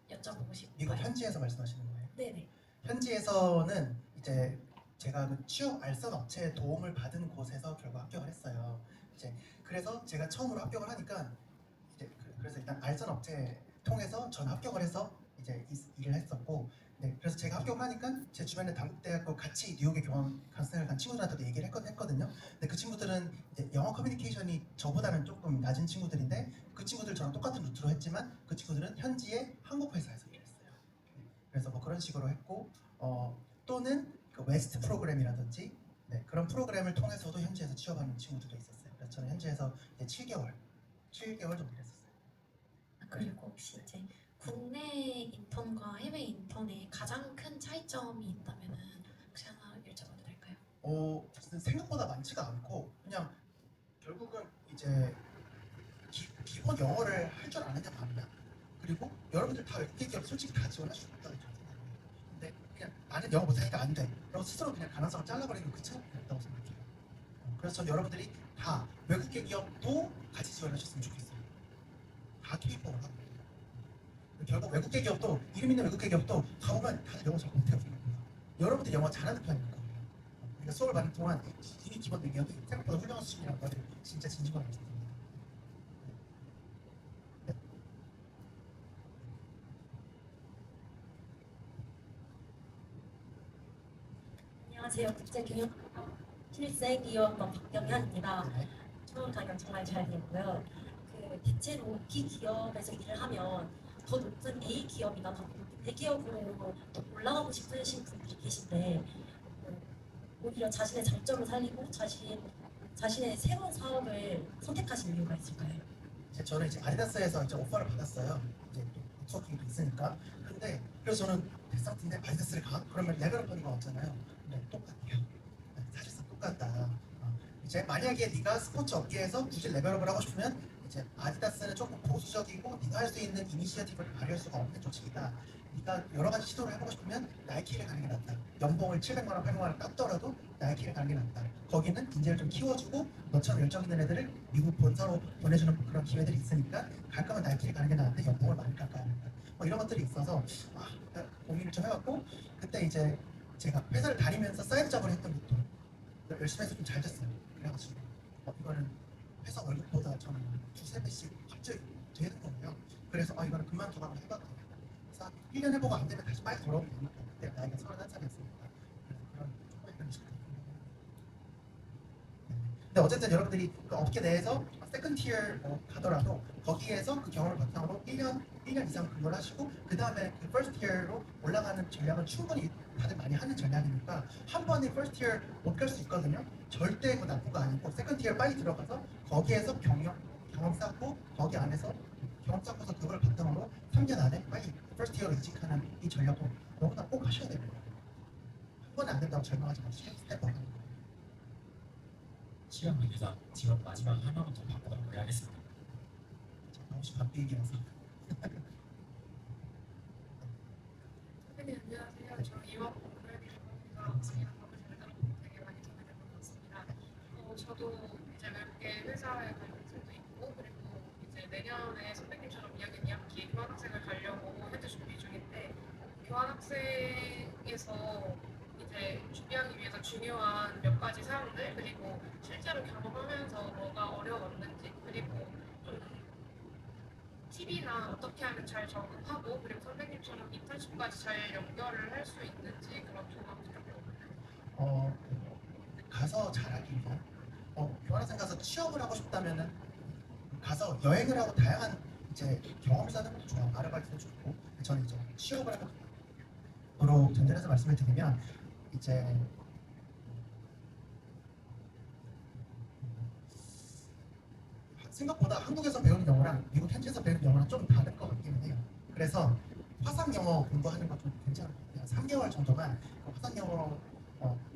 여쭤보고 싶어요. 미국 현지에서 말씀하시는 거예요? 네네. 현지에서는 이제 제가 그 취업 알선 업체의 도움을 받은 곳에서 결국 합격을 했어요. 이제 그래서 제가 처음으로 합격을 하니까 이제 그래서 일단 알선 업체 통해서 전 합격을 해서 이제 일을 했었고, 네, 그래서 제가 합격하니까 제 주변에 단국대학교 같이 뉴욕에 교환 학생을 간 친구들한테도 얘기를 했거든요. 근데 그 친구들은 이제 영어 커뮤니케이션이 저보다는 조금 낮은 친구들인데 그 친구들 저랑 똑같은 루트로 했지만 그 친구들은 현지의 한국 회사에서 일했어요. 네, 그래서 뭐 그런 식으로 했고, 또는 그 웨스트 프로그램이라든지, 네, 그런 프로그램을 통해서도 현지에서 취업하는 친구들도 있었어요. 그래서 저는 현지에서 이제 7개월 정도 일했었어요. 그리고 혹시 이제 국내 인턴과 해외 인턴의 가장 큰 차이점이 있다면은 혹시 하나 여쭤봐도 될까요? 생각보다 많지가 않고 그냥 결국은 이제 기본 영어를 할 줄 아느냐 마느냐, 그리고 여러분들 다 외국계 기업 솔직히 다 지원할 수 있다고 저는 생각해요. 근데 그냥 나는 영어 못하니까 안 돼, 그리고 스스로 그냥 가능성을 잘라버리는 그 차이가 있다고 생각해요. 그래서 전 여러분들이 다 외국계 기업도 같이 지원하셨으면 좋겠어요. 다 K4를 하고, 결국 외국계 기업도, 이름 있는 외국계 기업도 가보면 다들 영어 잘 못해요. 여러분들이 영어 잘하는 편일 거예요. 그러니까 수업을 받는 동안 이미 기본 능력이 생각보다 훌륭한 수준이라는 것을 진짜 진심으로 말씀드립니다. 안녕하세요. 국제경영학과 실생이었던 박경현입니다. 네. 처음 강연 정말 잘 되었고요. 대체로 B 기업에서 일을 하면 더 높은 A 기업이나 더 높은 대기업으로 올라가고 싶으신 분들이 계신데 오히려 자신의 장점을 살리고 자신의 새로운 사업을 선택하신 이유가 있을까요? 저는 이제 아디다스에서 이제 오퍼를 받았어요. 이제 또 네트워킹도 있으니까. 근데 그래서 저는 데스상트인데 아디다스를 가? 그러면 레벨업하는 거 없잖아요. 근데 똑같아요. 네, 사실상 똑같다. 이제 만약에 네가 스포츠 업계에서 굳이 레벨업을 하고 싶으면 이제 아디다스는 조금 보수적이고 네가 할 수 있는 이니시어티브를 발휘할 수가 없는 조직이다. 네가 여러 가지 시도를 해보고 싶으면 나이키를 가는 게 낫다. 연봉을 700만 원, 800만 원 깎더라도 나이키를 가는 게 낫다. 거기는 인재를 좀 키워주고 너처럼 열정 있는 애들을 미국 본사로 보내주는 그런 기회들이 있으니까 갈 거면 나이키를 가는 게 나은데 연봉을 많이 깎아야 한다. 뭐 이런 것들이 있어서 고민을 좀 해봤고, 그때 이제 제가 회사를 다니면서 사이드 잡을 했던 것도 열심히 해서 좀 잘 됐어요. 그래가지고 이거는 회사 월급보다 저는 두세 배씩 갑자기 되는 거예요. 그래서 이거는 그만두고 한번 해봐도 되겠다. 그래서 1년 해보고 안 되면 다시 빨리 돌아오면 되니까. 그때 나이가 31살이었으니까. 그래서 그런 조금의 그런 식으로. 근데 어쨌든 여러분들이 그 업계 내에서 세컨 티어 가더라도 거기에서 그 경험을 바탕으로 1년 이상 근무를 하시고 그 다음에 그 퍼스트 티어로 올라가는 전략은 충분히 다들 많이 하는 전략이니까 한 번에 퍼스트 티어 못 갈 수 있거든요. 절대 그 나쁜 거 아니고 세컨 티어 빨리 들어가서 거기에서 경험 쌓고 거기 안에서 경험 쌓고서 그걸 바탕으로 3년 안에 빨리 퍼스트 티어로 이직하는 이 전략도 너무나 꼭 하셔야 됩니다. 한 번에 안 된다고 절망하지 마시고 스텝업 하는 거예요. 시간 관계상 지금 마지막 하나만 더 받고 마무리하겠습니다. 혹시 바삐 얘기라서. 선생님 안녕하세요. 저 이원 프로그래밍입니다. 진행 법을 잘 따르고 되게 많이 도움이 된 것 같습니다. 저도 이제 외국계 회사에 갈 일도 있고 그리고 이제 내년에 선배님처럼 2학년 2학기 교환학생을 가려고 현재 준비 중인데 교환학생에서 이제 준비하기 위해서 중요한 몇 가지 사항들 그리고 실제로 경험하면서 뭐가 어려웠는지 그리고 좀 팁이나 어떻게 하면 잘 적응하고 그리고 선생님처럼 인턴십까지 잘 연결을 할 수 있는지 그런 조언 부탁드립니다. 가서 잘하기 위한 교환학생 가서 취업을 하고 싶다면은 가서 여행을 하고 다양한 이제 경험을 쌓는 것도 좋아요. 아르바이트도 좋고. 저는 이제 취업을 하고 도로 전전해서 말씀을 드리면 이제 생각보다 한국에서 배우는 영어랑 미국 현지에서 배우는 영어랑 좀 다른 것 같기는 해요. 그래서 화상 영어 공부하는 것도 괜찮은 것 같아요. 3개월 정도만 화상 영어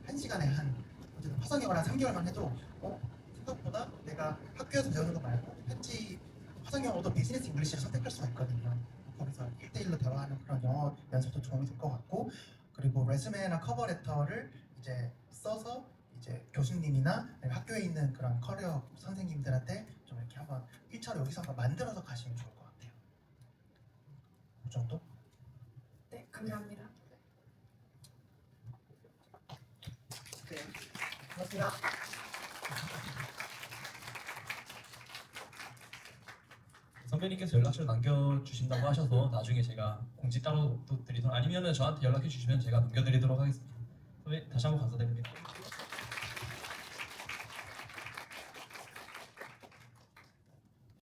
1시간에 어쨌든 화상 영어를 한 3개월만 해도 생각보다 내가 학교에서 배우는 거 말고 현지 화상 영어도 비즈니스 잉글리시를 선택할 수가 있거든요. 거기서 1대1로 대화하는 그런 영어 연습도 도움이 될 것 같고, 그리고 레주메나 커버 레터를 이제 써서 이제 교수님이나 학교에 있는 그런 커리어 선생님들한테 좀 이렇게 한번 1차로 여기서 한번 만들어서 가시면 좋을 것 같아요. 그 정도? 네, 감사합니다. 고맙습니다. 선배님께서 연락처를 남겨주신다고 하셔서 나중에 제가 공지 따로 또 드리도록 아니면은 저한테 연락해 주시면 제가 넘겨드리도록 하겠습니다. 선배 다시 한번 감사드립니다.